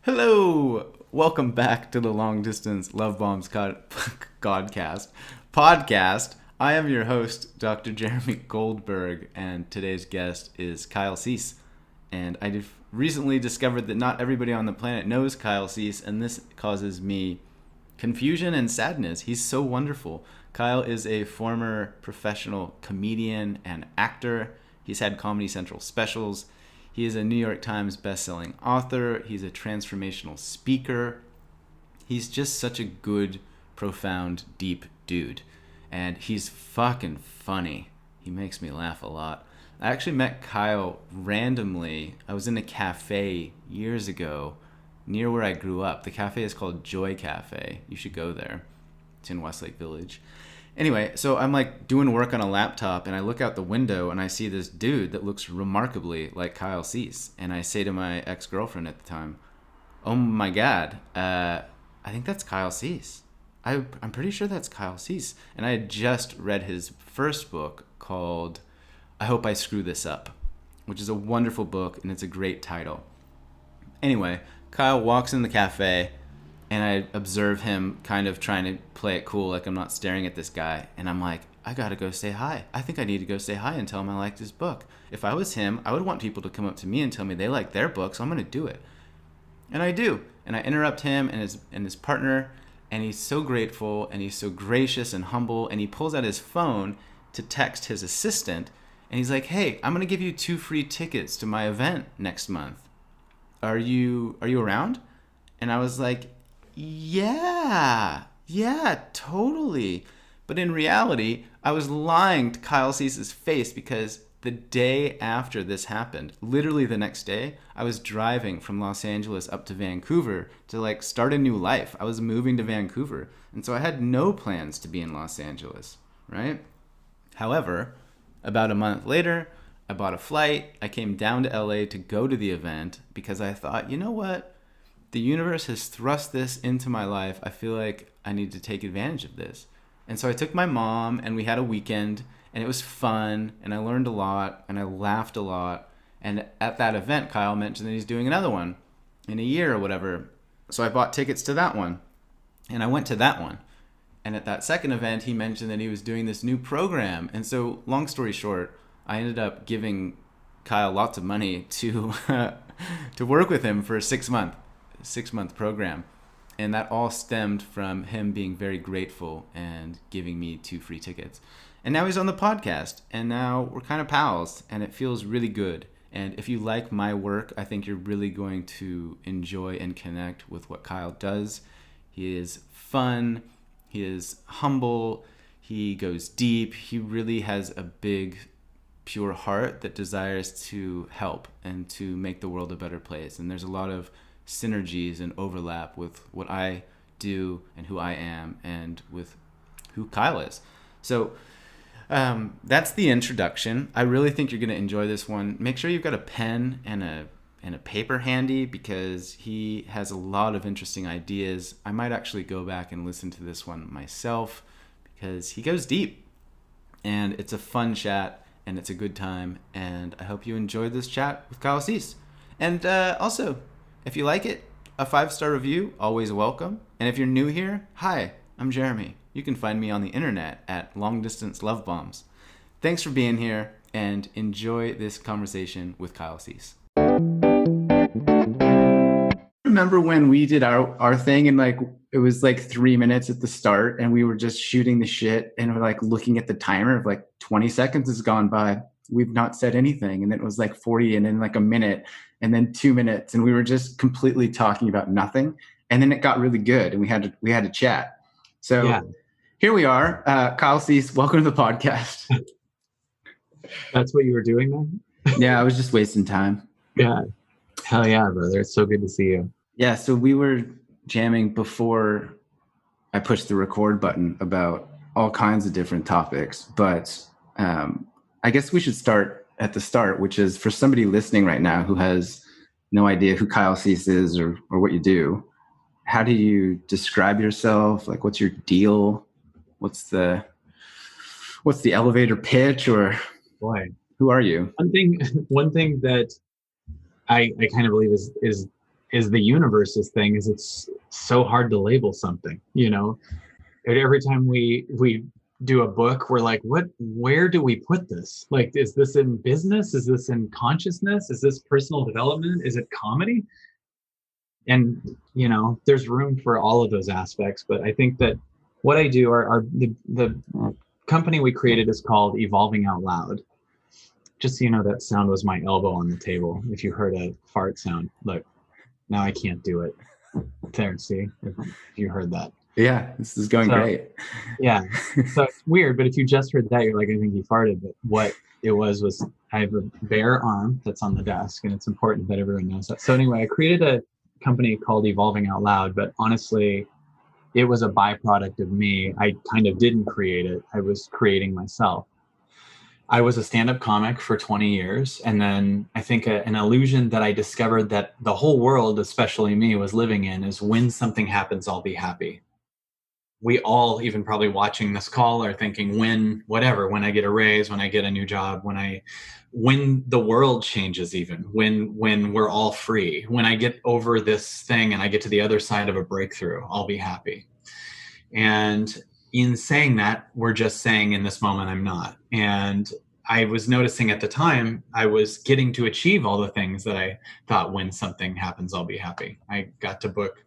Hello, welcome back to the Long Distance Love Bombs podcast. I am your host, Dr. Jeremy Goldberg, and today's guest is Kyle Cease. And I recently discovered that not everybody on the planet knows Kyle Cease, and this causes me confusion and sadness. He's so wonderful. Kyle is a former professional comedian and actor. He's had Comedy Central specials. He is a New York Times bestselling author. He's a transformational speaker. He's just such a good, profound, deep dude. And he's fucking funny. He makes me laugh a lot. I actually met Kyle randomly. I was in a cafe years ago near where I grew up. The cafe is called Joy Cafe. You should go there. It's in Westlake Village. Anyway, so I'm like doing work on a laptop and I look out the window and I see this dude that looks remarkably like Kyle Cease. And I say to my ex-girlfriend at the time, oh my God, I think that's Kyle Cease. I'm pretty sure that's Kyle Cease. And I had just read his first book called I Hope I Screw This Up, which is a wonderful book and it's a great title. Anyway, Kyle walks in the cafe and I observe him kind of trying to play it cool, like I'm not staring at this guy. And I'm like, I gotta go say hi. I think I need to go say hi and tell him I liked his book. If I was him, I would want people to come up to me and tell me they like their book, so I'm gonna do it. And I do. And I interrupt him and his partner, and he's so grateful, and he's so gracious and humble, and he pulls out his phone to text his assistant, and he's like, hey, I'm gonna give you 2 free tickets to my event next month. Are you around? And I was like, yeah, totally. But in reality, I was lying to Kyle Cease's face because the day after this happened, literally the next day, I was driving from Los Angeles up to Vancouver to like start a new life. I was moving to Vancouver. And so I had no plans to be in Los Angeles, right? However, about a month later, I bought a flight. I came down to LA to go to the event because I thought, you know what? The universe has thrust this into my life. I feel like I need to take advantage of this. And so I took my mom and we had a weekend and it was fun and I learned a lot and I laughed a lot. And at that event, Kyle mentioned that he's doing another one in a year or whatever. So I bought tickets to that one and I went to that one. And at that second event, he mentioned that he was doing this new program. And so long story short, I ended up giving Kyle lots of money to to work with him for a 6-month program, and that all stemmed from him being very grateful and giving me 2 free tickets. And now he's on the podcast, and now we're kind of pals, and it feels really good. And if you like my work, I think you're really going to enjoy and connect with what Kyle does. He is fun, he is humble, he goes deep, he really has a big pure heart that desires to help and to make the world a better place. And there's a lot of synergies and overlap with what I do and who I am and with who Kyle is. So that's the introduction. I really think you're going to enjoy this one. Make sure you've got a pen and a paper handy because he has a lot of interesting ideas. I might actually go back and listen to this one myself because he goes deep and it's a fun chat and it's a good time. And I hope you enjoyed this chat with Kyle Cease. And also, if you like it, a 5-star review, always welcome. And if you're new here, hi, I'm Jeremy. You can find me on the internet at Long Distance Love Bombs. Thanks for being here and enjoy this conversation with Kyle Cease. Remember when we did our thing and like it was like 3 minutes at the start and we were just shooting the shit and we're like looking at the timer of like 20 seconds has gone by. We've not said anything. And then it was like 40 and then like a minute and then 2 minutes. And we were just completely talking about nothing. And then it got really good and we had to chat. So yeah. Here we are. Kyle Cease, welcome to the podcast. That's what you were doing then? Yeah, I was just wasting time. Yeah. Hell yeah, brother. It's so good to see you. Yeah, so we were jamming before I pushed the record button about all kinds of different topics. But I guess we should start at the start, which is for somebody listening right now who has no idea who Kyle Cease is or what you do. How do you describe yourself? Like, what's your deal? What's the elevator pitch? Or boy, who are you? One thing that I kind of believe is is the universe's thing, is it's so hard to label something, you know. And every time we do a book, we're like, where do we put this? Like, is this in business? Is this in consciousness? Is this personal development? Is it comedy? And, you know, there's room for all of those aspects. But I think that what I do, the company we created is called Evolving Out Loud. Just so you know, that sound was my elbow on the table. If you heard a fart sound, look, now I can't do it. There, see, if you heard that. Yeah, this is going great. Yeah, so it's weird, but if you just heard that, you're like, I think he farted. But what it was I have a bare arm that's on the desk, and it's important that everyone knows that. So anyway, I created a company called Evolving Out Loud, but honestly, it was a byproduct of me. I kind of didn't create it. I was creating myself. I was a stand-up comic for 20 years. And then I think an illusion that I discovered that the whole world, especially me, was living in is when something happens, I'll be happy. We all, even probably watching this call, are thinking when I get a raise, when I get a new job, when the world changes, even when we're all free, when I get over this thing and I get to the other side of a breakthrough, I'll be happy. And in saying that, we're just saying in this moment, I'm not. And I was noticing at the time, I was getting to achieve all the things that I thought when something happens, I'll be happy. I got to book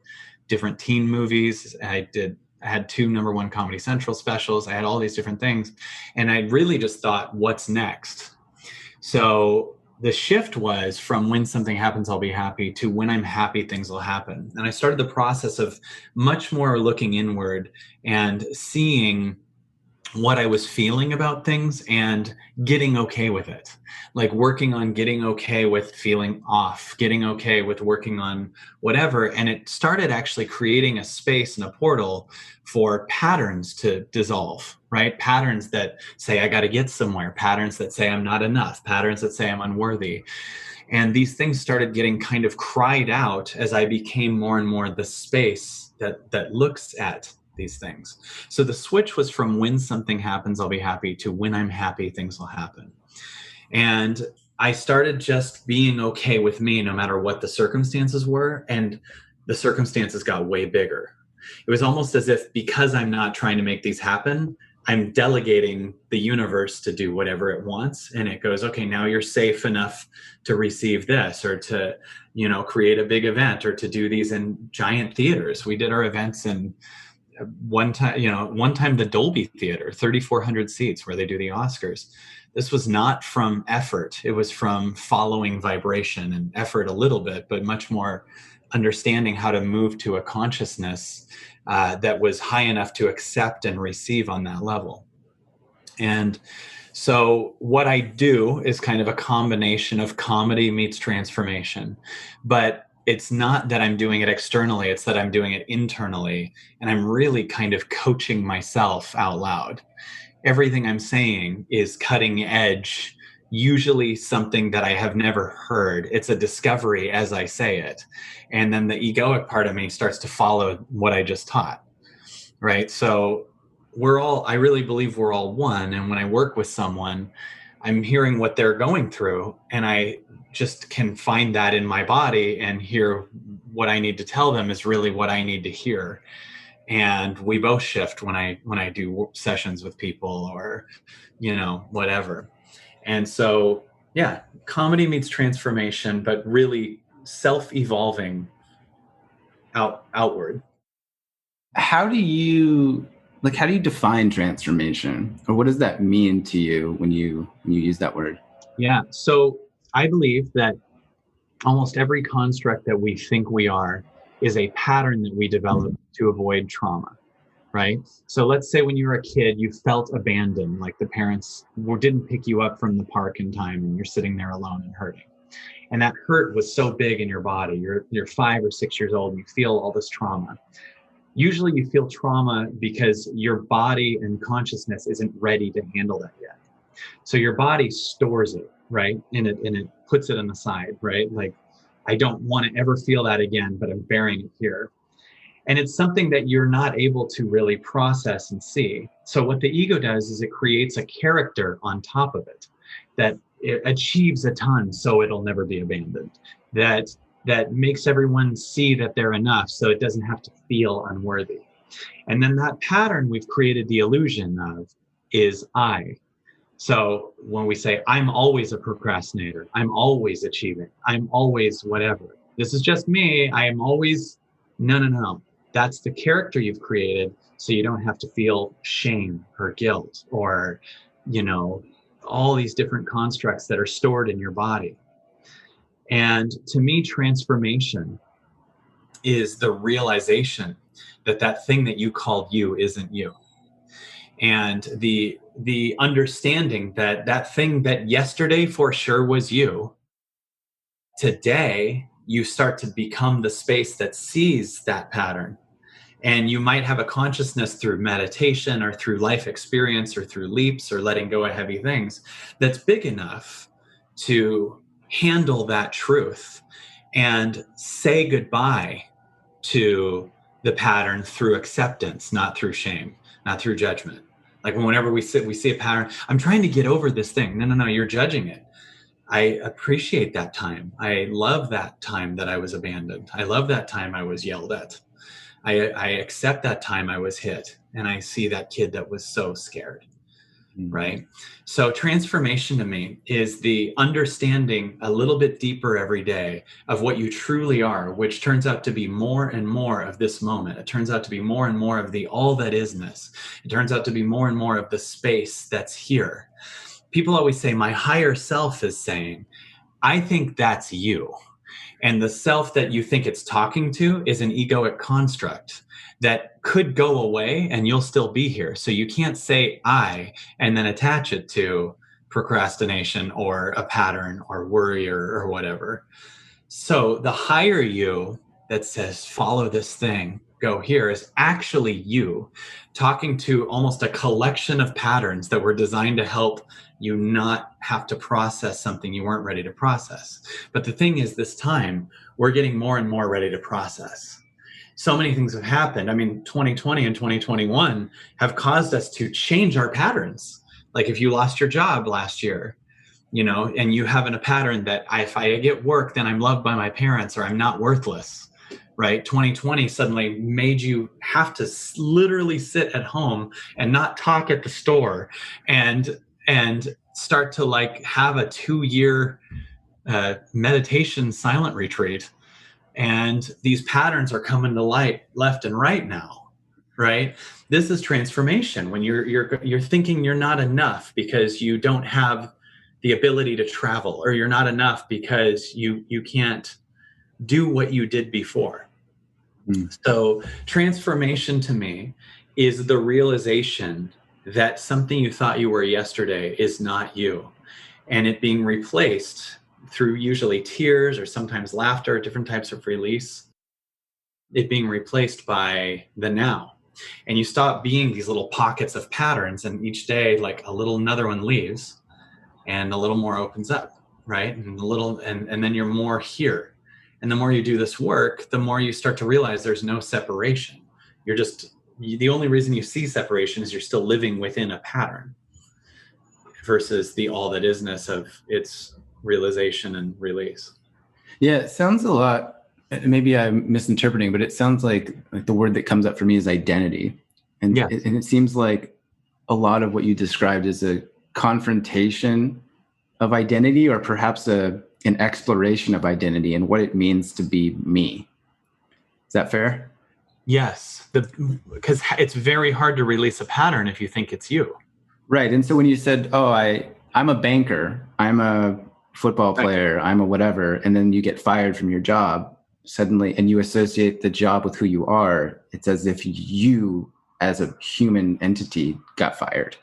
different teen movies. I had 2 #1 Comedy Central specials. I had all these different things. And I really just thought, what's next? So the shift was from when something happens, I'll be happy, to when I'm happy, things will happen. And I started the process of much more looking inward and seeing what I was feeling about things and getting okay with it. Like working on getting okay with feeling off, getting okay with working on whatever. And it started actually creating a space and a portal for patterns to dissolve, right? Patterns that say, I got to get somewhere, patterns that say I'm not enough, patterns that say I'm unworthy. And these things started getting kind of cried out as I became more and more the space that looks at these things. So the switch was from when something happens, I'll be happy, to when I'm happy, things will happen. And I started just being okay with me no matter what the circumstances were. And the circumstances got way bigger. It was almost as if, because I'm not trying to make these happen, I'm delegating the universe to do whatever it wants. And it goes, okay, now you're safe enough to receive this, or to, create a big event, or to do these in giant theaters. We did our events in one time the Dolby Theater, 3,400 seats, where they do the Oscars. This was not from effort. It was from following vibration, and effort a little bit, but much more understanding how to move to a consciousness that was high enough to accept and receive on that level. And so what I do is kind of a combination of comedy meets transformation, but it's not that I'm doing it externally, it's that I'm doing it internally. And I'm really kind of coaching myself out loud. Everything I'm saying is cutting edge, usually something that I have never heard. It's a discovery as I say it. And then the egoic part of me starts to follow what I just taught, right? So I really believe we're all one. And when I work with someone, I'm hearing what they're going through, and I just can find that in my body and hear what I need to tell them is really what I need to hear. And we both shift when I do sessions with people, or, whatever. And so, yeah, comedy meets transformation, but really self-evolving outward. How do you define transformation, or what does that mean to you when you use that word? Yeah. So I believe that almost every construct that we think we are is a pattern that we develop to avoid trauma, right? So let's say when you were a kid, you felt abandoned, like the parents didn't pick you up from the park in time, and you're sitting there alone and hurting. And that hurt was so big in your body. You're 5 or 6 years old and you feel all this trauma. Usually you feel trauma because your body and consciousness isn't ready to handle that yet. So your body stores it, right? And it puts it on the side, right? Like, I don't want to ever feel that again, but I'm burying it here. And it's something that you're not able to really process and see. So what the ego does is it creates a character on top of it that it achieves a ton, so it'll never be abandoned. That that makes everyone see that they're enough so it doesn't have to feel unworthy. And then that pattern we've created the illusion of is I. So when we say, I'm always a procrastinator, I'm always achieving, I'm always whatever, this is just me, I am always, no. That's the character you've created so you don't have to feel shame or guilt or, all these different constructs that are stored in your body. And to me, transformation is the realization that that thing that you called you isn't you. And the understanding that that thing that yesterday for sure was you, today you start to become the space that sees that pattern. And you might have a consciousness through meditation or through life experience or through leaps or letting go of heavy things that's big enough to handle that truth and say goodbye to the pattern through acceptance, not through shame, not through judgment. Like whenever we see a pattern, I'm trying to get over this thing. No, you're judging it. I appreciate that time. I love that time that I was abandoned. I love that time I was yelled at. I accept that time I was hit, and I see that kid that was so scared, right? So transformation to me is the understanding a little bit deeper every day of what you truly are, which turns out to be more and more of this moment. It turns out to be more and more of the all that isness. It turns out to be more and more of the space that's here. People always say, my higher self is saying, I think that's you. And the self that you think it's talking to is an egoic construct that could go away and you'll still be here. So you can't say I and then attach it to procrastination or a pattern or worry or whatever. So the higher you that says, follow this thing, go here, is actually you talking to almost a collection of patterns that were designed to help you not have to process something you weren't ready to process. But the thing is, this time, we're getting more and more ready to process. So many things have happened. I mean, 2020 and 2021 have caused us to change our patterns. Like if you lost your job last year, and you have in a pattern that if I get work, then I'm loved by my parents or I'm not worthless, right? 2020 suddenly made you have to literally sit at home and not talk at the store and start to have a 2-year meditation silent retreat. And these patterns are coming to light left and right now, right? This is transformation when you're thinking you're not enough because you don't have the ability to travel, or you're not enough because you can't do what you did before. So transformation to me is the realization that something you thought you were yesterday is not you, and it being replaced through usually tears or sometimes laughter, different types of release, it being replaced by the now. And you stop being these little pockets of patterns, and each day another one leaves and a little more opens up, right? And and then you're more here. And the more you do this work, the more you start to realize there's no separation. The only reason you see separation is you're still living within a pattern versus the all that isness of its realization and release. Yeah, it sounds a lot, maybe I'm misinterpreting, but it sounds like the word that comes up for me is identity. And, yes. And it seems like a lot of what you described is a confrontation of identity, or perhaps an exploration of identity and what it means to be me. Is that fair? Yes, because it's very hard to release a pattern if you think it's you. Right. And so when you said, I'm a banker, I'm a football player, I'm a whatever, and then you get fired from your job suddenly, and you associate the job with who you are, it's as if you as a human entity got fired.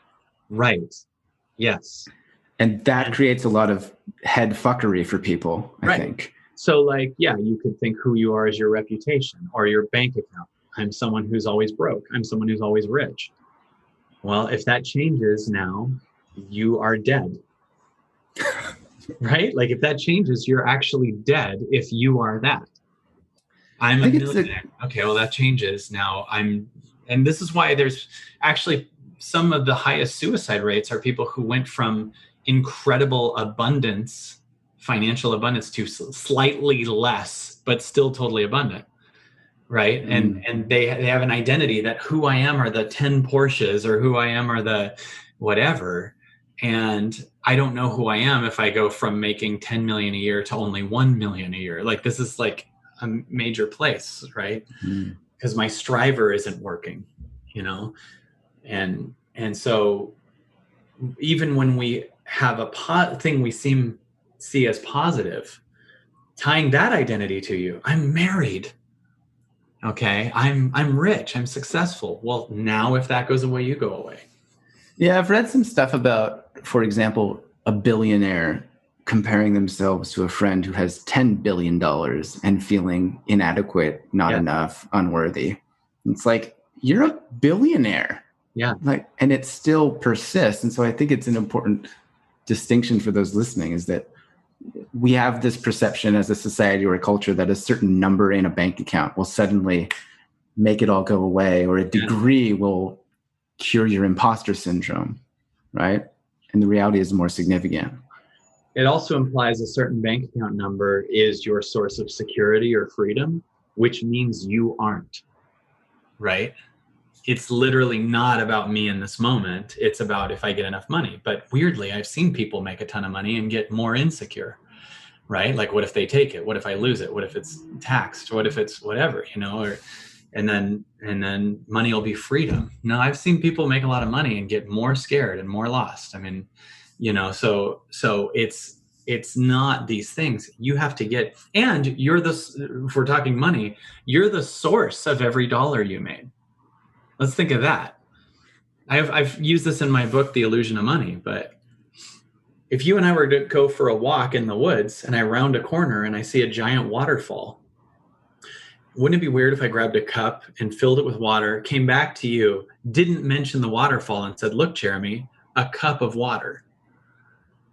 Right. Yes. And that creates a lot of head fuckery for people, I think. So you could think who you are as your reputation or your bank account. I'm someone who's always broke. I'm someone who's always rich. Well, if that changes now, you are dead. Right? If that changes, you're actually dead if you are that. I'm a millionaire. Okay, well, that changes. Now and this is why there's actually some of the highest suicide rates are people who went from incredible abundance financial abundance to slightly less, but still totally abundant. Right. And they have an identity that who I am are the 10 Porsches, or who I am are the whatever. And I don't know who I am if I go from making 10 million a year to only 1 million a year. Like, this is like a major place, right? Because my striver isn't working, you know? And so even when we have a thing we see as positive, tying that identity to you, I'm married. Okay, I'm rich, I'm successful. Well, now if that goes away, you go away. Yeah, I've read some stuff about, for example, a billionaire comparing themselves to a friend who has $10 billion and feeling inadequate, not enough, unworthy. It's like, you're a billionaire. Yeah. Like, and it still persists. And so I think it's an important distinction for those listening, is that we have this perception as a society or a culture that a certain number in a bank account will suddenly make it all go away, or a degree will cure your imposter syndrome, right? And the reality is more significant. It also implies a certain bank account number is your source of security or freedom, which means you aren't, right? It's literally not about me in this moment. It's about if I get enough money. But weirdly, I've seen people make a ton of money and get more insecure, right? Like, what if they take it? What if I lose it? What if it's taxed? What if it's whatever, you know? And then money will be freedom. No, I've seen people make a lot of money and get more scared and more lost. I mean, you know, so it's not these things. You have to get, and if we're talking money, you're the source of every dollar you made. Let's think of that. I've used this in my book, The Illusion of Money, but if you and I were to go for a walk in the woods and I round a corner and I see a giant waterfall, wouldn't it be weird if I grabbed a cup and filled it with water, came back to you, didn't mention the waterfall, and said, look, Jeremy, a cup of water.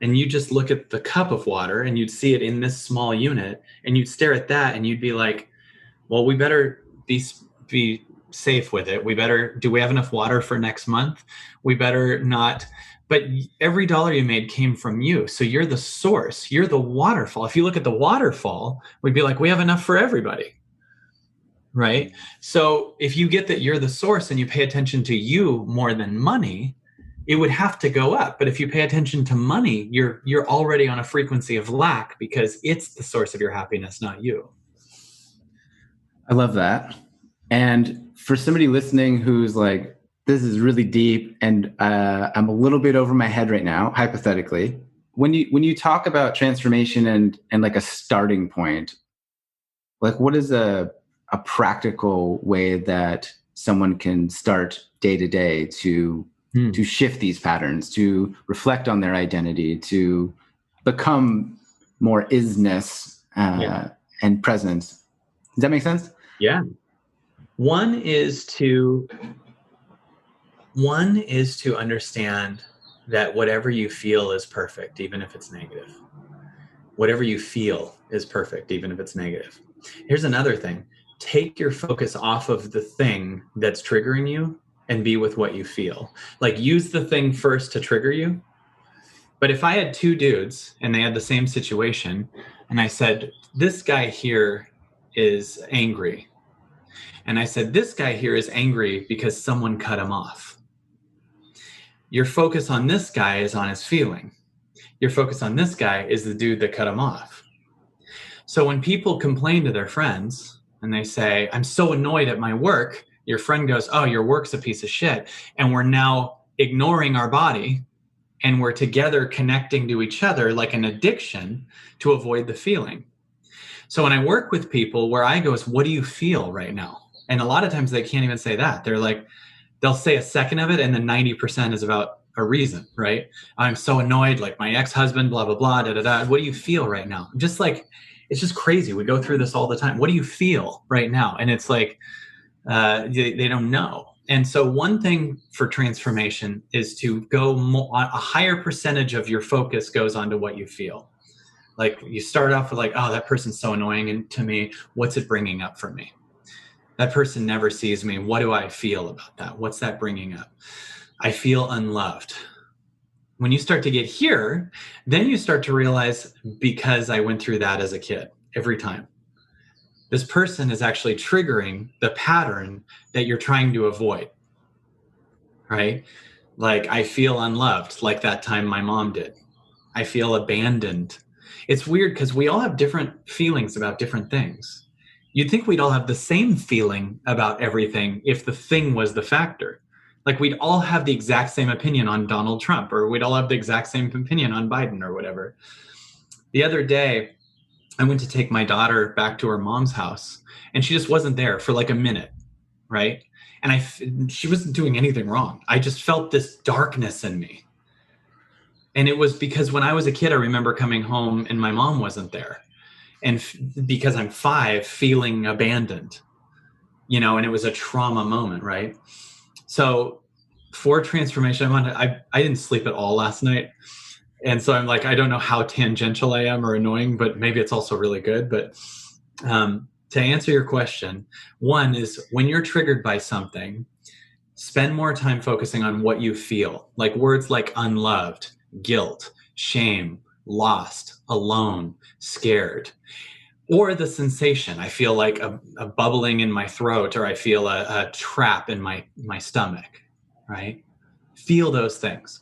And you just look at the cup of water and you'd see it in this small unit, and you'd stare at that and you'd be like, well, we better be safe with it. Do we have enough water for next month? We better not. But every dollar you made came from you. So you're the source. You're the waterfall. If you look at the waterfall, we'd be like, we have enough for everybody. Right? So if you get that you're the source and you pay attention to you more than money, it would have to go up. But if you pay attention to money, you're already on a frequency of lack, because it's the source of your happiness, not you. I love that. And for somebody listening who's like, this is really deep and I'm a little bit over my head right now, hypothetically, when you talk about transformation and like a starting point, like, what is a practical way that someone can start day to day to shift these patterns, to reflect on their identity, to become more isness and presence? Does that make sense? Yeah. One is to understand that whatever you feel is perfect, even if it's negative. Whatever you feel is perfect, even if it's negative. Here's another thing. Take your focus off of the thing that's triggering you and be with what you feel. Like, use the thing first to trigger you. But if I had two dudes and they had the same situation, and I said, this guy here is angry, and I said, this guy here is angry because someone cut him off. Your focus on this guy is on his feeling. Your focus on this guy is the dude that cut him off. So when people complain to their friends and they say, I'm so annoyed at my work, your friend goes, oh, your work's a piece of shit. And we're now ignoring our body, and we're together connecting to each other like an addiction to avoid the feeling. So when I work with people, where I go is, what do you feel right now? And a lot of times they can't even say that. They're like, they'll say a second of it, and then 90% is about a reason, right? I'm so annoyed, like my ex-husband, blah, blah, blah, da, da, da. What do you feel right now? Just like, it's just crazy. We go through this all the time. What do you feel right now? And it's like, they don't know. And so one thing for transformation is to go a higher percentage of your focus goes onto what you feel. Like, you start off with like, oh, that person's so annoying, and to me, what's it bringing up for me? That person never sees me. What do I feel about that? What's that bringing up? I feel unloved. when you start to get here, then you start to realize, because I went through that as a kid every time, this person is actually triggering the pattern that you're trying to avoid, right? Like, I feel unloved, like that time my mom did. I feel abandoned. It's weird because we all have different feelings about different things. You'd think we'd all have the same feeling about everything if the thing was the factor. Like, we'd all have the exact same opinion on Donald Trump, or we'd all have the exact same opinion on Biden or whatever. The other day, I went to take my daughter back to her mom's house, and she just wasn't there for like a minute, right? And she wasn't doing anything wrong. I just felt this darkness in me. And it was because when I was a kid, I remember coming home and my mom wasn't there. And because I'm 5, feeling abandoned, and it was a trauma moment, right? So for transformation, I didn't sleep at all last night. And so I'm like, I don't know how tangential I am or annoying, but maybe it's also really good. But to answer your question, one is, when you're triggered by something, spend more time focusing on what you feel. Like words like unloved, guilt, shame, lost, alone, scared, or the sensation. I feel like a bubbling in my throat, or I feel a trap in my stomach, right? Feel those things.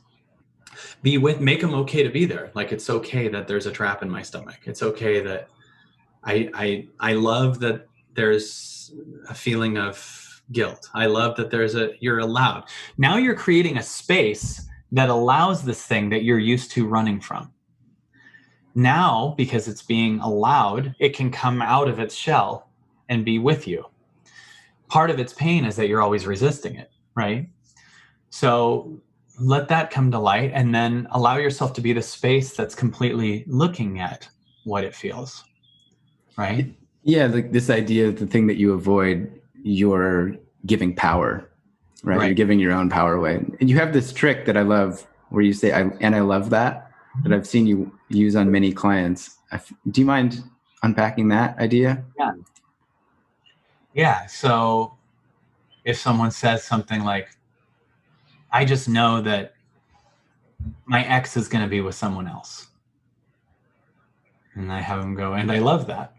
Make them okay to be there. Like, it's okay that there's a trap in my stomach. It's okay that I love that there's a feeling of guilt. I love that you're allowed. Now you're creating a space that allows this thing that you're used to running from. Now, because it's being allowed, it can come out of its shell and be with you. Part of its pain is that you're always resisting it, right? So let that come to light, and then allow yourself to be the space that's completely looking at what it feels, right? Yeah, like this idea of the thing that you avoid, you're giving power, right? You're giving your own power away. And you have this trick that I love where you say, I love that I've seen you use on many clients. Do you mind unpacking that idea? Yeah. So if someone says something like, I just know that my ex is going to be with someone else. And I have them go, and I love that.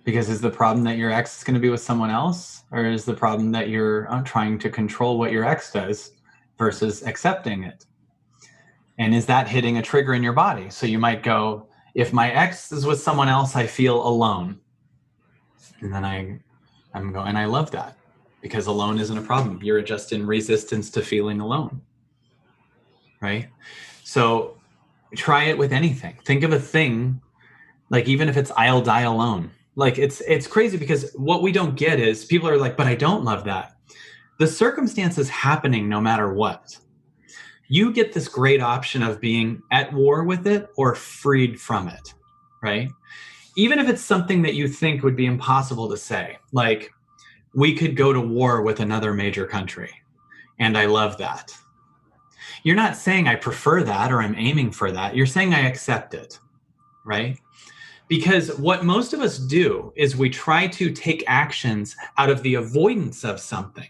Because is the problem that your ex is going to be with someone else? Or is the problem that you're trying to control what your ex does versus accepting it? And is that hitting a trigger in your body? So you might go, if my ex is with someone else, I feel alone. And then I'm going, and I love that, because alone isn't a problem. You're just in resistance to feeling alone, right? So try it with anything. Think of a thing, like even if it's I'll die alone. Like it's crazy, because what we don't get is people are like, but I don't love that. The circumstance is happening no matter what. You get this great option of being at war with it or freed from it, right? Even if it's something that you think would be impossible to say, like, we could go to war with another major country, and I love that. You're not saying I prefer that or I'm aiming for that. You're saying I accept it, right? Because what most of us do is we try to take actions out of the avoidance of something,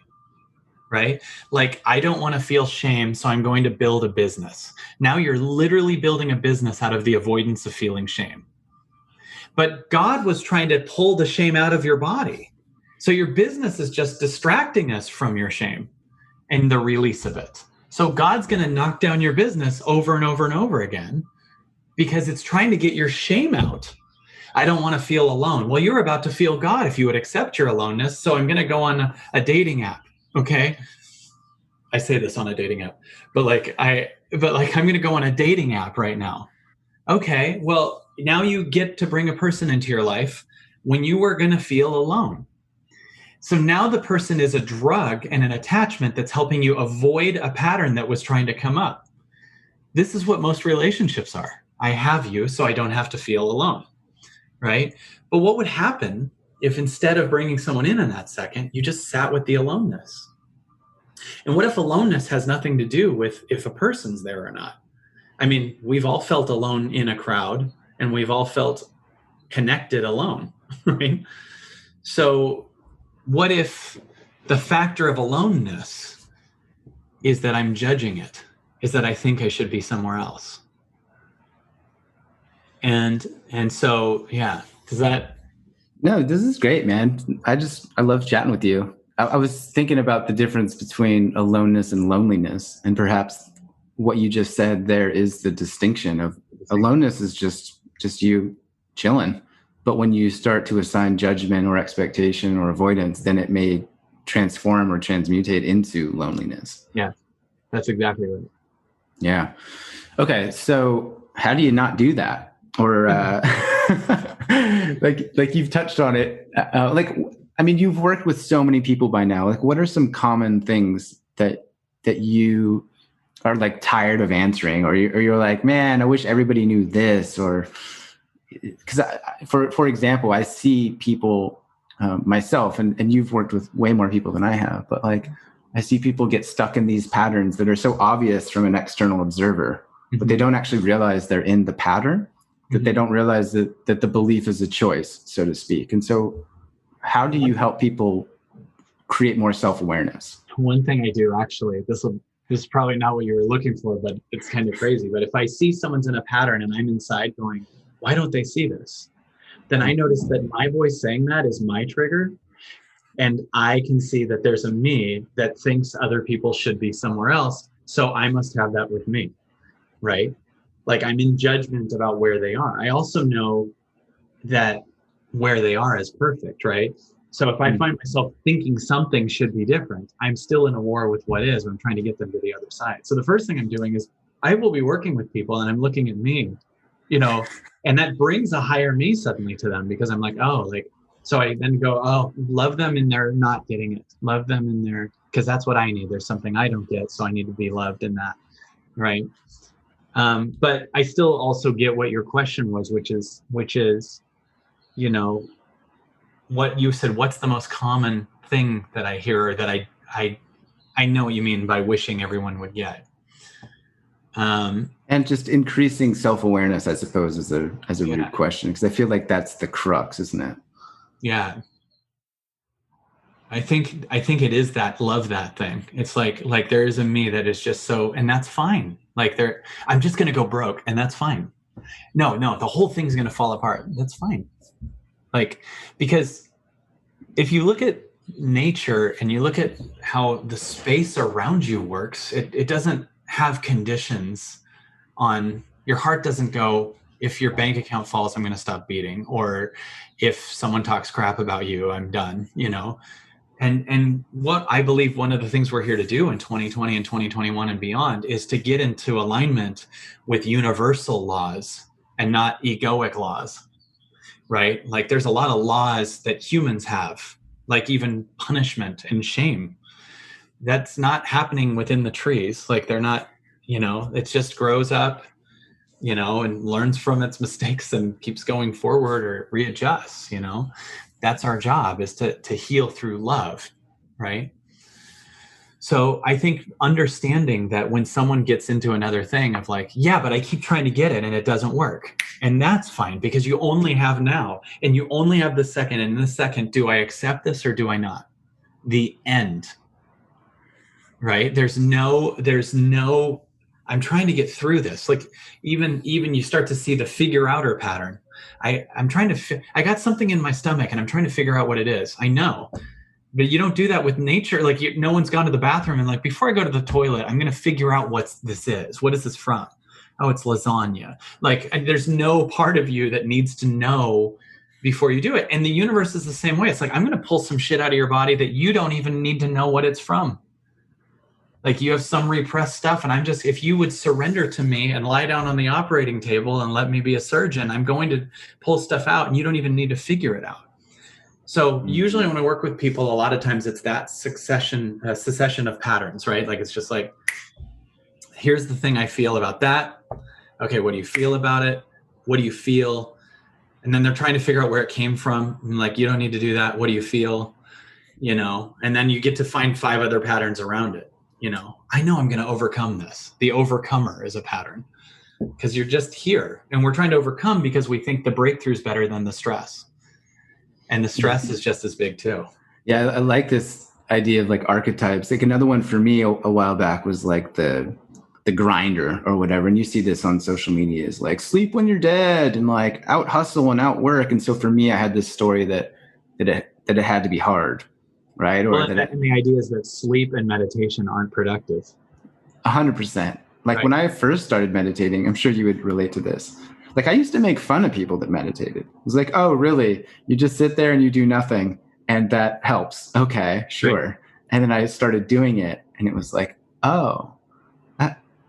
right? Like, I don't want to feel shame, so I'm going to build a business. Now you're literally building a business out of the avoidance of feeling shame. But God was trying to pull the shame out of your body. So your business is just distracting us from your shame and the release of it. So God's going to knock down your business over and over and over again because it's trying to get your shame out. I don't want to feel alone. Well, you're about to feel God if you would accept your aloneness. So I'm going to go on a dating app. Okay. I say this on a dating app, but I'm going to go on a dating app right now. Okay. Well, now you get to bring a person into your life when you were going to feel alone. So now the person is a drug and an attachment that's helping you avoid a pattern that was trying to come up. This is what most relationships are. I have you, so I don't have to feel alone, right? But what would happen if instead of bringing someone in that second, you just sat with the aloneness? And what if aloneness has nothing to do with if a person's there or not? I mean, we've all felt alone in a crowd, and we've all felt connected alone, right? So what if the factor of aloneness is that I'm judging it? is that I think I should be somewhere else. And so, yeah, does that? No, this is great, man. I love chatting with you. I was thinking about the difference between aloneness and loneliness, and perhaps what you just said there is the distinction of aloneness is just you chilling. But when you start to assign judgment or expectation or avoidance, then it may transform or transmutate into loneliness. Yeah, that's exactly right. Yeah. Okay. So how do you not do that? Or like you've touched on it. I mean, you've worked with so many people by now. Like, what are some common things that you are like tired of answering, or you're like, man, I wish everybody knew this, or because for example, I see people myself, and you've worked with way more people than I have, but like I see people get stuck in these patterns that are so obvious from an external observer, but they don't actually realize they're in the pattern, that they don't realize that the belief is a choice, so to speak. And so how do you help people create more self-awareness? One thing I do, actually, this is probably not what you were looking for, but it's kind of crazy. But if I see someone's in a pattern and I'm inside going, why don't they see this? Then I notice that my voice saying that is my trigger. And I can see that there's a me that thinks other people should be somewhere else. So I must have that with me, right? Like I'm in judgment about where they are. I also know that where they are is perfect, right? So if I find myself thinking something should be different, I'm still in a war with what is, or I'm trying to get them to the other side. So the first thing I'm doing is I will be working with people and I'm looking at me, and that brings a higher me suddenly to them, because I'm like, oh, like, so I then go, oh, love them in their not getting it. Love them in their, because that's what I need. There's something I don't get, so I need to be loved in that, right? But I still also get what your question was, which is, what you said, what's the most common thing that I hear, or that I know what you mean by wishing everyone would get. And just increasing self-awareness, I suppose, is a root question, because I feel like that's the crux, isn't it? Yeah. I think it is that love that thing. It's like there is a me that is just so, and that's fine. Like I'm just going to go broke, and that's fine. No, the whole thing's going to fall apart. That's fine. Like, because if you look at nature and you look at how the space around you works, it doesn't have conditions on, your heart doesn't go, if your bank account falls, I'm going to stop beating, or if someone talks crap about you, I'm done, And what I believe one of the things we're here to do in 2020 and 2021 and beyond is to get into alignment with universal laws and not egoic laws, right? Like there's a lot of laws that humans have, like even punishment and shame. That's not happening within the trees. Like they're not, it just grows up, and learns from its mistakes and keeps going forward or readjusts, That's our job, is to heal through love, right? So I think understanding that when someone gets into another thing of like, yeah, but I keep trying to get it and it doesn't work. And that's fine, because you only have now, and you only have the second. And in the second, do I accept this or do I not? The end, right? There's no, I'm trying to get through this. Like even you start to see the figure outer pattern. I'm trying to, I got something in my stomach and I'm trying to figure out what it is. I know, but you don't do that with nature. Like no one's gone to the bathroom and like, before I go to the toilet, I'm going to figure out what this is. What is this from? Oh, it's lasagna. Like there's no part of you that needs to know before you do it. And the universe is the same way. It's like, I'm going to pull some shit out of your body that you don't even need to know what it's from. Like you have some repressed stuff, and if you would surrender to me and lie down on the operating table and let me be a surgeon, I'm going to pull stuff out and you don't even need to figure it out. So usually when I work with people, a lot of times it's that succession of patterns, right? Like it's just like, here's the thing I feel about that. Okay, what do you feel about it? What do you feel? And then they're trying to figure out where it came from. I'm like, you don't need to do that. What do you feel? And then you get to find 5 other patterns around it. I know I'm going to overcome this. The overcomer is a pattern, because you're just here and we're trying to overcome because we think the breakthrough is better than the stress. And the stress is just as big too. Yeah. I like this idea of like archetypes. Like another one for me a while back was like the the grinder or whatever. And you see this on social media is like sleep when you're dead and like out hustle and out work. And so for me, I had this story that it had to be hard, right? Or Well, and the idea is that sleep and meditation aren't productive. 100%. Like right. When I first started meditating, I'm sure you would relate to this. Like I used to make fun of people that meditated. It was like, oh, really? You just sit there and you do nothing and that helps. Okay, sure. Right. And then I started doing it and it was like, oh,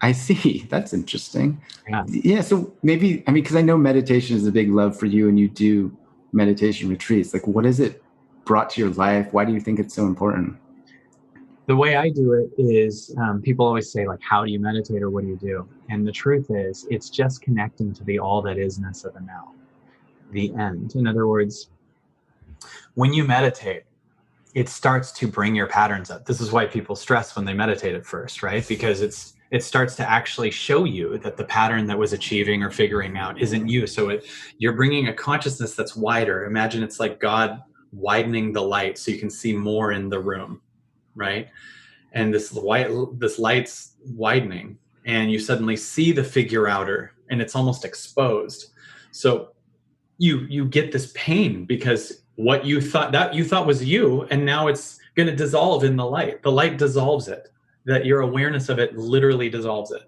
I see. That's interesting. Yeah. So maybe, I mean, because I know meditation is a big love for you and you do meditation retreats. Like what has it brought to your life? Why do you think it's so important? The way I do it is people always say, like, how do you meditate or what do you do? And the truth is, it's just connecting to the all that isness of the now, the end. In other words, when you meditate, it starts to bring your patterns up. This is why people stress when they meditate at first, right? Because it starts to actually show you that the pattern that was achieving or figuring out isn't you. So you're bringing a consciousness that's wider. Imagine it's like God widening the light so you can see more in the room, right? And this light's widening and you suddenly see the figure outer and it's almost exposed. So you get this pain because what you thought was you, and now it's going to dissolve in the light. The light dissolves it. That your awareness of it literally dissolves it.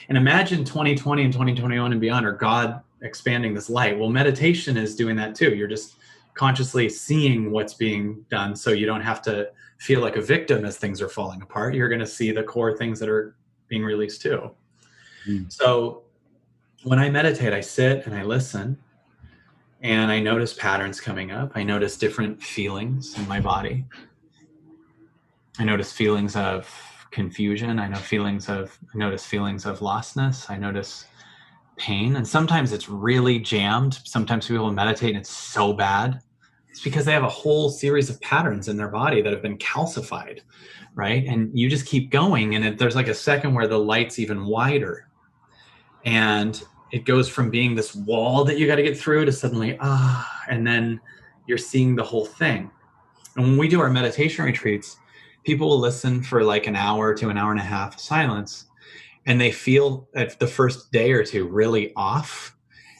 And imagine 2020 and 2021 and beyond, or God expanding this light. Well, meditation is doing that too. You're just consciously seeing what's being done so you don't have to feel like a victim as things are falling apart. You're going to see the core things that are being released too. So when I meditate, I sit and I listen and I notice patterns coming up. I notice different feelings in my body. I notice feelings of confusion. I notice feelings of lostness. I notice pain. And sometimes it's really jammed. Sometimes people meditate and it's so bad. It's because they have a whole series of patterns in their body that have been calcified, right? And you just keep going. And there's like a second where the light's even wider. And it goes from being this wall that you got to get through to suddenly, and then you're seeing the whole thing. And when we do our meditation retreats, people will listen for like an hour to an hour and a half of silence, and they feel at the first day or two really off.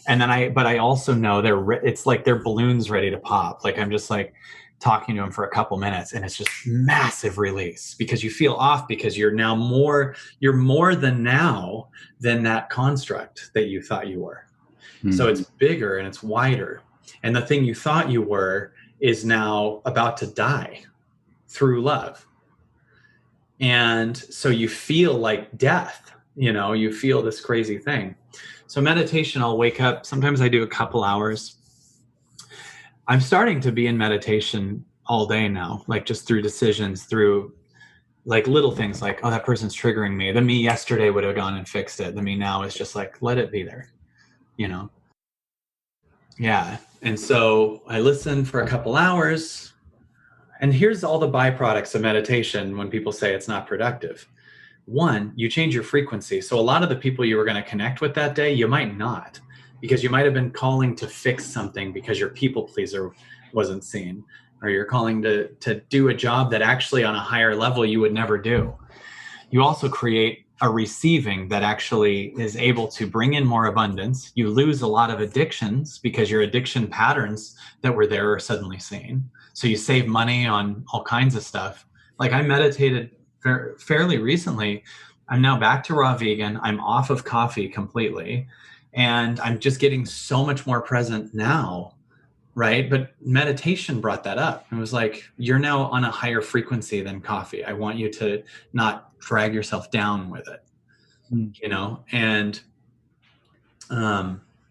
And then but I also know it's like their balloon's ready to pop. Like I'm just like talking to them for a couple minutes and it's just massive release because you feel off because you're more than now than that construct that you thought you were. Mm-hmm. So it's bigger and it's wider. And the thing you thought you were is now about to die through love. And so you feel like death, you feel this crazy thing. So meditation, I'll wake up. Sometimes I do a couple hours. I'm starting to be in meditation all day now, like just through decisions, through like little things like, oh, that person's triggering me. The me yesterday would have gone and fixed it. The me now is just like, let it be there, Yeah. And so I listen for a couple hours. And here's all the byproducts of meditation when people say it's not productive. One, you change your frequency. So a lot of the people you were going to connect with that day, you might not, because you might have been calling to fix something because your people pleaser wasn't seen, or you're calling to do a job that actually on a higher level you would never do. You also create a receiving that actually is able to bring in more abundance. You lose a lot of addictions because your addiction patterns that were there are suddenly seen. So you save money on all kinds of stuff. Like I meditated fairly recently. I'm now back to raw vegan. I'm off of coffee completely. And I'm just getting so much more present now, right? But meditation brought that up. It was like, you're now on a higher frequency than coffee. I want you to not drag yourself down with it, and do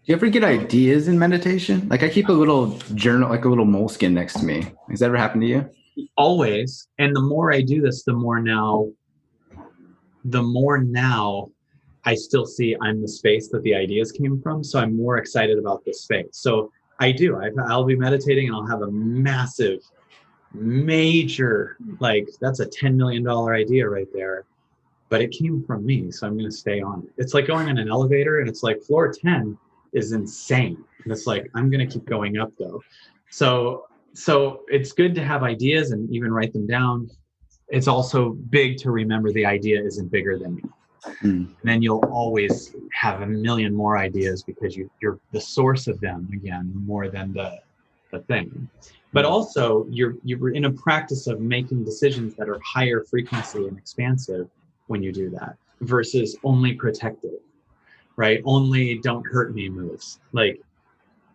you ever get ideas in meditation? Like I keep a little journal, like a little moleskin next to me. Has that ever happened to you? Always. And the more I do this, the more now I still see I'm the space that the ideas came from. So I'm more excited about this space. So I do. I'll be meditating and I'll have a major, like that's a $10 million idea right there. But it came from me. So I'm going to stay on it. It's like going in an elevator and it's like floor 10 is insane. And it's like, I'm going to keep going up though. So it's good to have ideas and even write them down. It's also big to remember the idea isn't bigger than you. Mm. And then you'll always have a million more ideas because you're the source of them again, more than the thing. But also you're in a practice of making decisions that are higher frequency and expansive when you do that, versus only protective, right? Only don't hurt me moves. Like,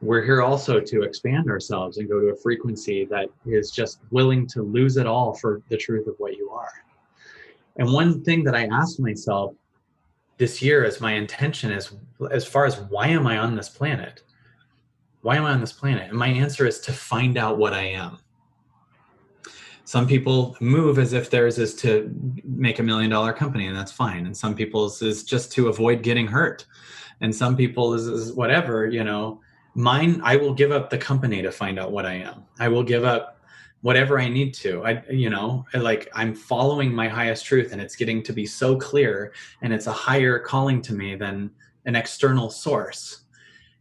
we're here also to expand ourselves and go to a frequency that is just willing to lose it all for the truth of what you are. And one thing that I asked myself this year as my intention is, as far as why am I on this planet? Why am I on this planet? And my answer is to find out what I am. Some people move as if theirs is to make $1 million company, and that's fine. And some people's is just to avoid getting hurt. And some people is whatever, you know. Mine, I will give up the company to find out what I am. I will give up whatever I need to. I'm following my highest truth, and it's getting to be so clear, and it's a higher calling to me than an external source.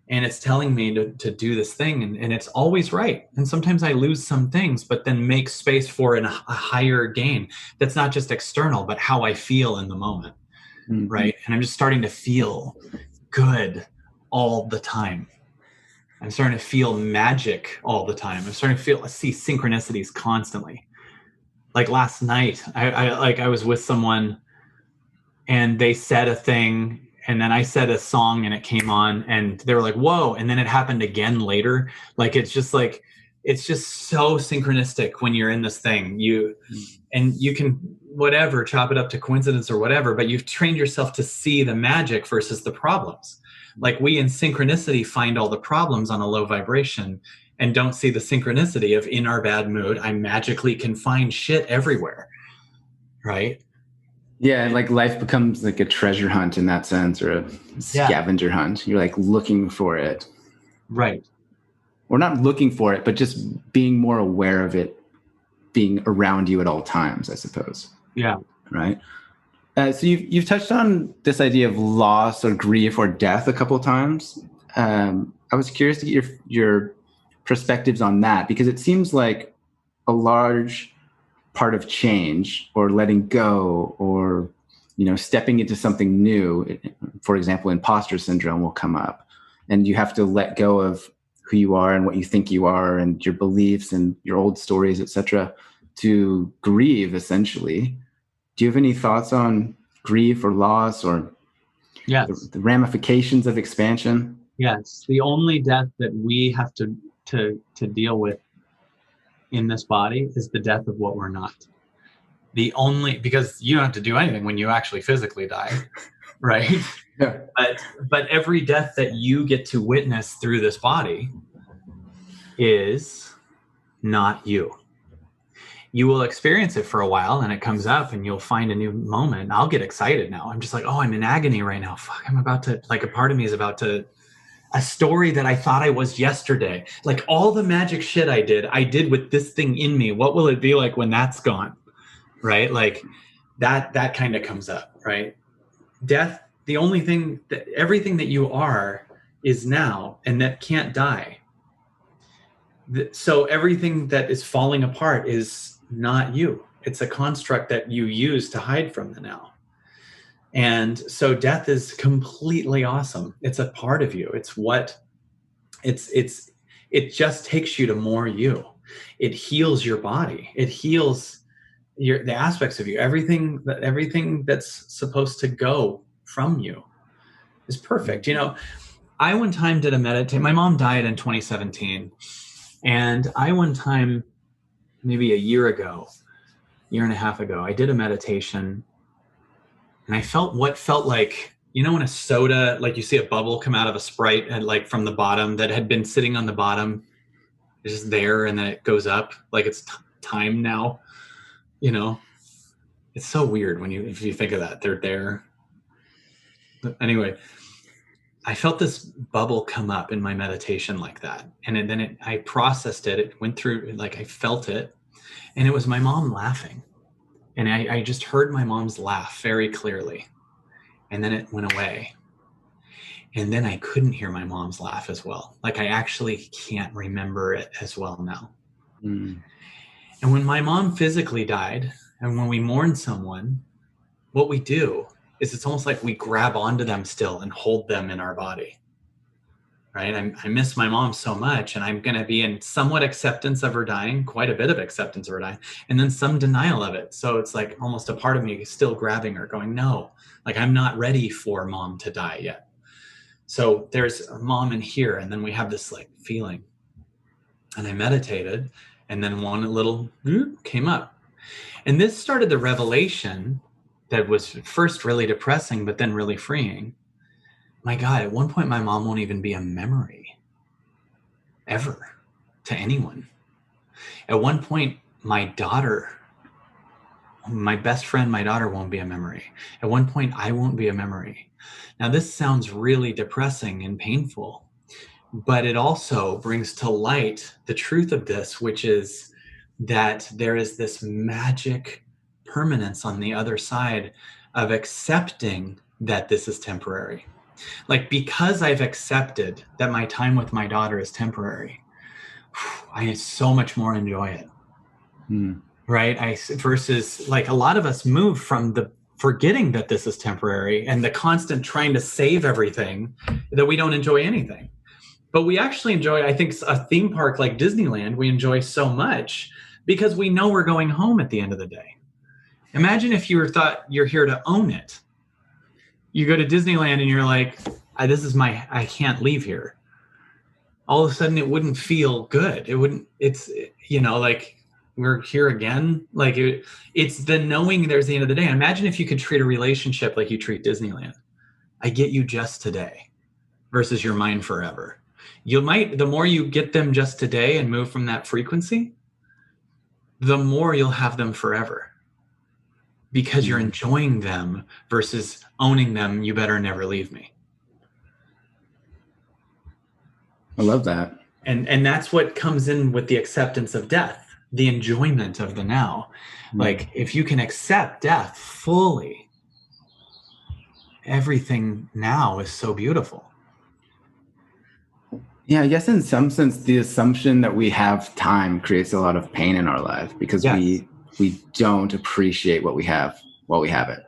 And it's telling me to do this thing, and it's always right. And sometimes I lose some things, but then make space for a higher gain that's not just external, but how I feel in the moment, right? And I'm just starting to feel good all the time. I'm starting to feel magic all the time. I'm starting to see synchronicities constantly. Like last night, I was with someone, and they said a thing, and then I said a song, and it came on, and they were like, whoa. And then it happened again later. It's just so synchronistic when you're in this thing. You can whatever, chop it up to coincidence or whatever, but you've trained yourself to see the magic versus the problems. Like, we in synchronicity find all the problems on a low vibration and don't see the synchronicity of, in our bad mood, I magically can find shit everywhere. Right? Yeah, like life becomes like a treasure hunt in that sense, or a scavenger hunt. You're like looking for it. Right. Or not looking for it, but just being more aware of it being around you at all times, I suppose. Yeah. Right. So you've touched on this idea of loss or grief or death a couple of times. I was curious to get your perspectives on that, because it seems like a large part of change, or letting go, or, you know, stepping into something new. For example, imposter syndrome will come up, and you have to let go of who you are and what you think you are and your beliefs and your old stories, etc., to grieve, essentially. Do you have any thoughts on grief or loss, or the ramifications of expansion? Yes. The only death that we have to deal with in this body is the death of what we're not. Because you don't have to do anything when you actually physically die, right? Yeah. But every death that you get to witness through this body is not you. You will experience it for a while, and it comes up, and you'll find a new moment. I'll get excited now. I'm just like, oh, I'm in agony right now. Fuck, I'm about to, like, a part of me is about to, a story that I thought I was yesterday. Like, all the magic shit I did with this thing in me. What will it be like when that's gone? Right? Like, that kind of comes up, right? Death, the only thing, that everything that you are is now, and that can't die. So everything that is falling apart is not you. It's a construct that you use to hide from the now. And so death is completely awesome. It's a part of you. It just takes you to more you. It heals your body. It heals the aspects of you. Everything that's supposed to go from you is perfect. You know, I one time did a meditation. My mom died in 2017. And I one time, maybe a year and a half ago, I did a meditation, and I felt what felt like, you know, when a soda, like you see a bubble come out of a Sprite and like from the bottom that had been sitting on the bottom, it's just there, and then it goes up like it's time now, you know. It's so weird if you think of that, they're there. But anyway, I felt this bubble come up in my meditation like that. And then I processed it. It went through, like, I felt it, and it was my mom laughing. And I just heard my mom's laugh very clearly. And then it went away. And then I couldn't hear my mom's laugh as well. Like, I actually can't remember it as well now. Mm. And when my mom physically died, and when we mourn someone, what we do is it's almost like we grab onto them still and hold them in our body. Right? I miss my mom so much, and I'm going to be in somewhat acceptance of her dying, quite a bit of acceptance of her dying, and then some denial of it. So it's like almost a part of me is still grabbing her, going, no, like I'm not ready for mom to die yet. So there's a mom in here, and then we have this like feeling. And I meditated, and then one little came up. And this started the revelation that was first really depressing, but then really freeing. My God, at one point, my mom won't even be a memory ever to anyone. At one point, my daughter, my best friend, my daughter won't be a memory. At one point, I won't be a memory. Now, this sounds really depressing and painful, but it also brings to light the truth of this, which is that there is this magic permanence on the other side of accepting that this is temporary. Like, because I've accepted that my time with my daughter is temporary, I so much more enjoy it. Right? Versus like a lot of us move from the forgetting that this is temporary and the constant trying to save everything that we don't enjoy anything. But we actually enjoy, I think, a theme park like Disneyland, we enjoy so much because we know we're going home at the end of the day. Imagine if you thought you're here to own it. You go to Disneyland and you're like, I can't leave here. All of a sudden it wouldn't feel good. Like we're here again. Like it's the knowing there's the end of the day. Imagine if you could treat a relationship like you treat Disneyland. I get you just today versus you're mine forever. The more you get them just today and move from that frequency, the more you'll have them forever. Because you're enjoying them versus owning them, you better never leave me. I love that. And that's what comes in with the acceptance of death, the enjoyment of the now. Like, if you can accept death fully, everything now is so beautiful. Yeah, I guess in some sense, the assumption that we have time creates a lot of pain in our life because we don't appreciate what we have while we have it.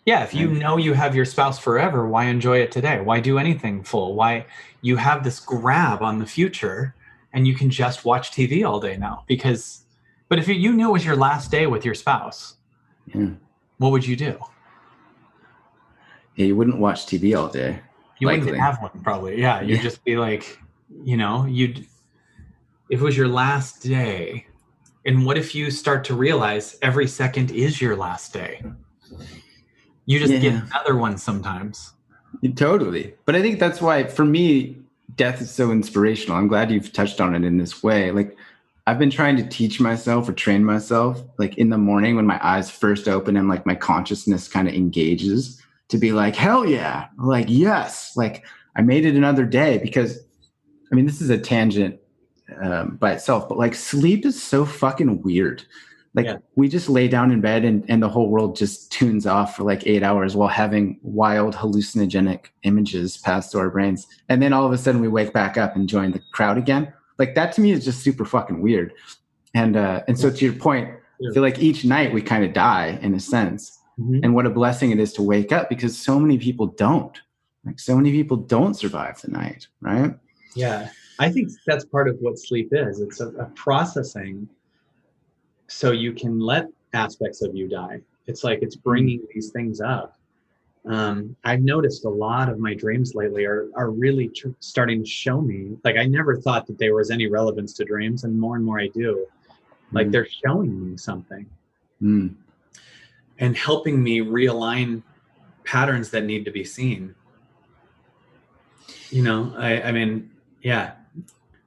Yeah, if you know you have your spouse forever, why enjoy it today? Why do anything full? Why you have this grab on the future and you can just watch TV all day now? But if you knew it was your last day with your spouse, what would you do? Yeah, you wouldn't watch TV all day. You wouldn't have one, probably. Yeah, you'd just be like, if it was your last day. And what if you start to realize every second is your last day? You just get another one sometimes. Totally. But I think that's why, for me, death is so inspirational. I'm glad you've touched on it in this way. Like, I've been trying to teach myself or train myself, like in the morning when my eyes first open and like my consciousness kind of engages, to be like, hell yeah, like, yes, like I made it another day. Because, I mean, this is a tangent by itself, but like sleep is so fucking weird. Like we just lay down in bed and the whole world just tunes off for like 8 hours while having wild hallucinogenic images pass through our brains. And then all of a sudden we wake back up and join the crowd again. Like that to me is just super fucking weird. And so to your point, I feel like each night we kind of die in a sense. And what a blessing it is to wake up, because so many people don't. Like so many people don't survive the night, right? Yeah. I think that's part of what sleep is. It's a processing so you can let aspects of you die. It's like it's bringing these things up. I've noticed a lot of my dreams lately are really starting to show me, like I never thought that there was any relevance to dreams, and more I do. Like they're showing me something and helping me realign patterns that need to be seen. I mean, yeah.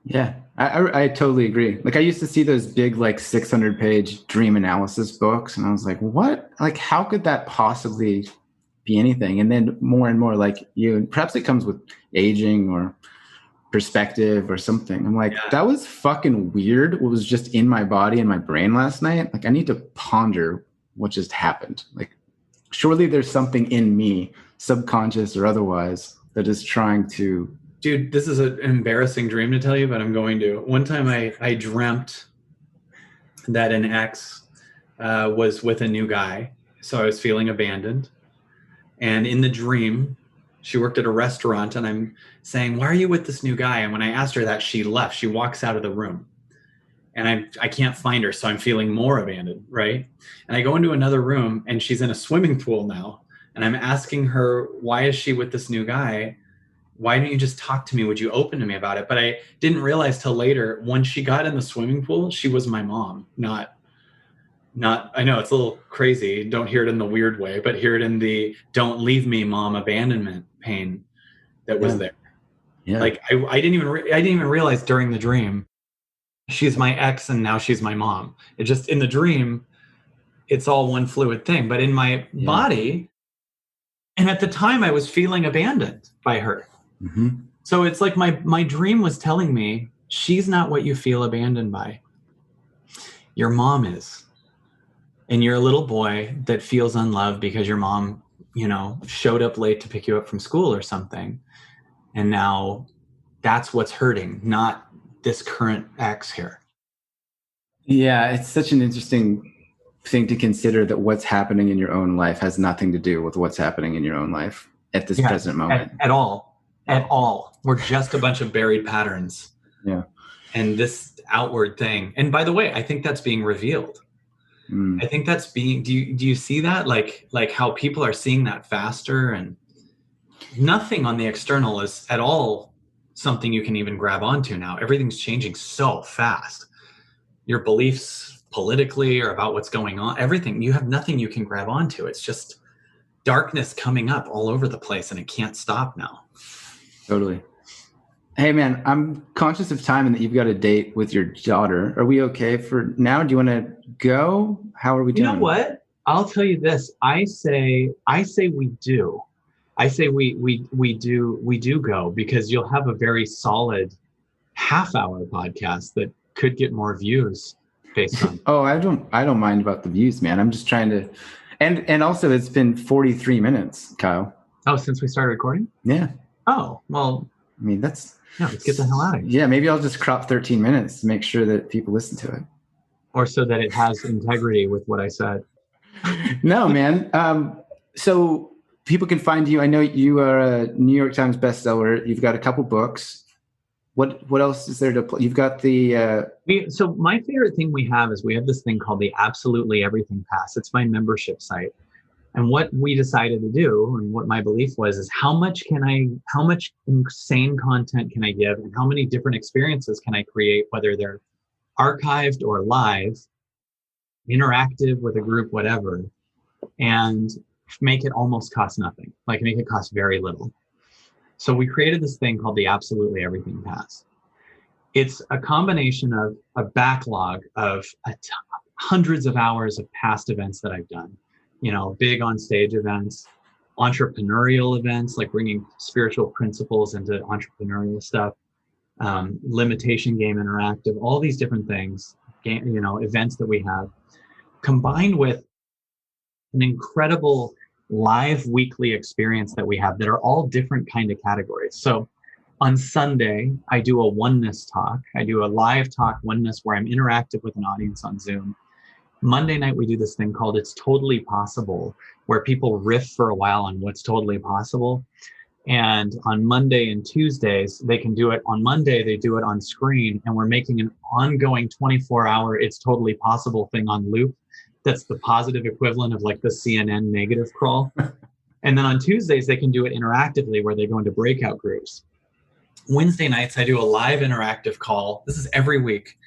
Yeah, I totally agree. Like I used to see those big, like 600-page dream analysis books, and I was like, what? Like, how could that possibly be anything? And then more and more, like perhaps it comes with aging or perspective or something. I'm like, that was fucking weird. What was just in my body and my brain last night? Like, I need to ponder what just happened. Like, surely there's something in me, subconscious or otherwise, that is trying to. Dude, this is an embarrassing dream to tell you, but I'm going to. One time I dreamt that an ex was with a new guy. So I was feeling abandoned. And in the dream, she worked at a restaurant, and I'm saying, why are you with this new guy? And when I asked her that, she left. She walks out of the room. And I can't find her, so I'm feeling more abandoned, right? And I go into another room, and she's in a swimming pool now. And I'm asking her, why is she with this new guy? Why don't you just talk to me? Would you open to me about it? But I didn't realize till later, when she got in the swimming pool, she was my mom, not, I know it's a little crazy. Don't hear it in the weird way, but hear it in the don't leave me, mom, abandonment pain that was there. Yeah. Like I didn't even realize during the dream, she's my ex and now she's my mom. It just, in the dream, it's all one fluid thing. But in my body, and at the time I was feeling abandoned by her. Mm-hmm. So it's like my dream was telling me, she's not what you feel abandoned by. Your mom is. And you're a little boy that feels unloved because your mom, showed up late to pick you up from school or something. And now that's what's hurting, not this current ex here. Yeah, it's such an interesting thing to consider, that what's happening in your own life has nothing to do with what's happening in your own life at this present moment. At all. We're just a bunch of buried patterns. Yeah. And this outward thing. And by the way, I think that's being revealed. I think that's being, do you see that? Like how people are seeing that faster, and nothing on the external is at all something you can even grab onto now. Everything's changing so fast. Your beliefs politically or about what's going on, everything, you have nothing you can grab onto. It's just darkness coming up all over the place, and it can't stop now. Totally. Hey man, I'm conscious of time and that you've got a date with your daughter. Are we okay for now? Do you want to go? How are we doing? You know what? I'll tell you this. I say we do. I say we do go, because you'll have a very solid half-hour podcast that could get more views based on. Oh, I don't mind about the views, man. I'm just trying to, and also it's been 43 minutes, Kyle. Oh, since we started recording? Yeah. Oh, well, I mean, let's get the hell out of here. Yeah, maybe I'll just crop 13 minutes to make sure that people listen to it. Or so that it has integrity with what I said. No, man. So people can find you. I know you are a New York Times bestseller. You've got a couple books. What else is there to play? You've got the... So my favorite thing we have is we have this thing called the Absolutely Everything Pass. It's my membership site. And what we decided to do, and what my belief was, is how much insane content can I give, and how many different experiences can I create, whether they're archived or live, interactive with a group, whatever, and make it almost cost nothing, like make it cost very little. So we created this thing called the Absolutely Everything Pass. It's a combination of a backlog of hundreds of hours of past events that I've done. Big on stage events, entrepreneurial events, like bringing spiritual principles into entrepreneurial stuff, limitation game interactive, all these different things, events that we have, combined with an incredible live weekly experience that we have that are all different kind of categories. So on Sunday, I do a oneness talk. I do a live talk oneness where I'm interactive with an audience on Zoom. Monday night, we do this thing called It's Totally Possible, where people riff for a while on what's totally possible. And on Monday and Tuesdays, they can do it. On Monday, they do it on screen, and we're making an ongoing 24-hour It's Totally Possible thing on loop. That's the positive equivalent of like the CNN negative crawl. And then on Tuesdays, they can do it interactively, where they go into breakout groups. Wednesday nights, I do a live interactive call. This is every week,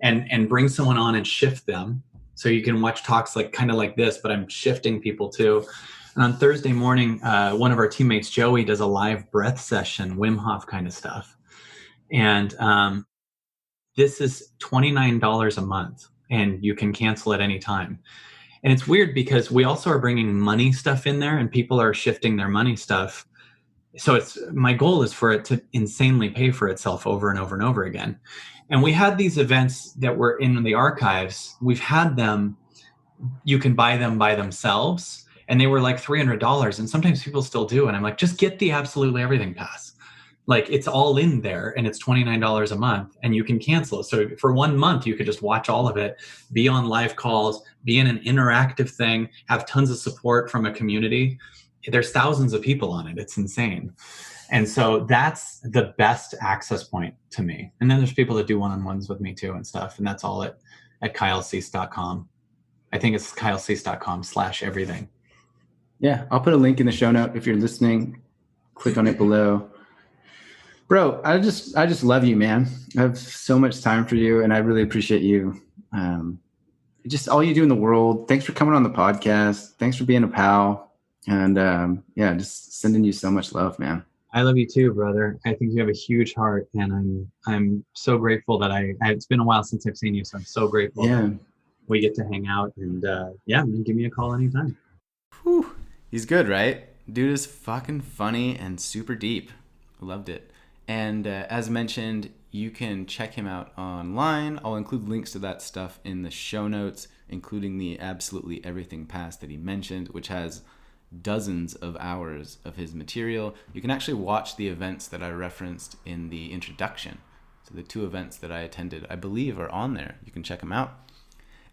and bring someone on and shift them. So you can watch talks kind of like this, but I'm shifting people too. And on Thursday morning, one of our teammates, Joey, does a live breath session, Wim Hof kind of stuff. And this is $29 a month, and you can cancel at any time. And it's weird because we also are bringing money stuff in there, and people are shifting their money stuff. So my goal is for it to insanely pay for itself over and over and over again. And we had these events that were in the archives. We've had them, you can buy them by themselves, and they were like $300. And sometimes people still do. And I'm like, just get the Absolutely Everything Pass. Like, it's all in there, and it's $29 a month, and you can cancel it. So for 1 month, you could just watch all of it, be on live calls, be in an interactive thing, have tons of support from a community. there's thousands of people on it. It's insane. And so that's the best access point to me. And then there's people that do one-on-ones with me too and stuff. And that's all at kylecease.com. I think it's kylecease.com/everything. Yeah, I'll put a link in the show note. If you're listening, click on it below. Bro, I just love you, man. I have so much time for you, and I really appreciate you. Just all you do in the world. Thanks for coming on the podcast. Thanks for being a pal. And just sending you so much love, man. I love you too, brother. I think you have a huge heart, and I'm so grateful that it's been a while since I've seen you, so I'm so grateful. Yeah, we get to hang out, and man, give me a call anytime. Whew. He's good, right? Dude is fucking funny and super deep. I loved it. And as mentioned, you can check him out online. I'll include links to that stuff in the show notes, including the Absolutely Everything Pass that he mentioned, which has dozens of hours of his material. You can actually watch the events that I referenced in the introduction. So the 2 events that I attended, I believe, are on there. You can check them out.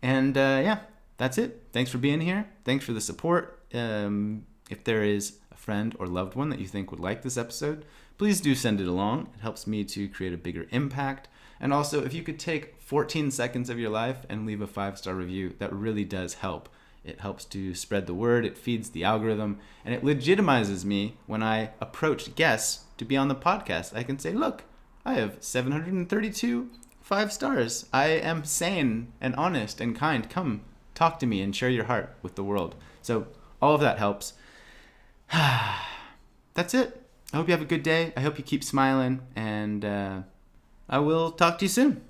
And that's it. Thanks for being here. Thanks for the support. If there is a friend or loved one that you think would like this episode, please do send it along. It helps me to create a bigger impact. And also, if you could take 14 seconds of your life and leave a 5-star review, that really does help. It helps to spread the word, it feeds the algorithm, and it legitimizes me when I approach guests to be on the podcast. I can say, look, I have 732 5 stars. I am sane and honest and kind. Come, talk to me and share your heart with the world. So all of that helps. That's it. I hope you have a good day. I hope you keep smiling, and I will talk to you soon.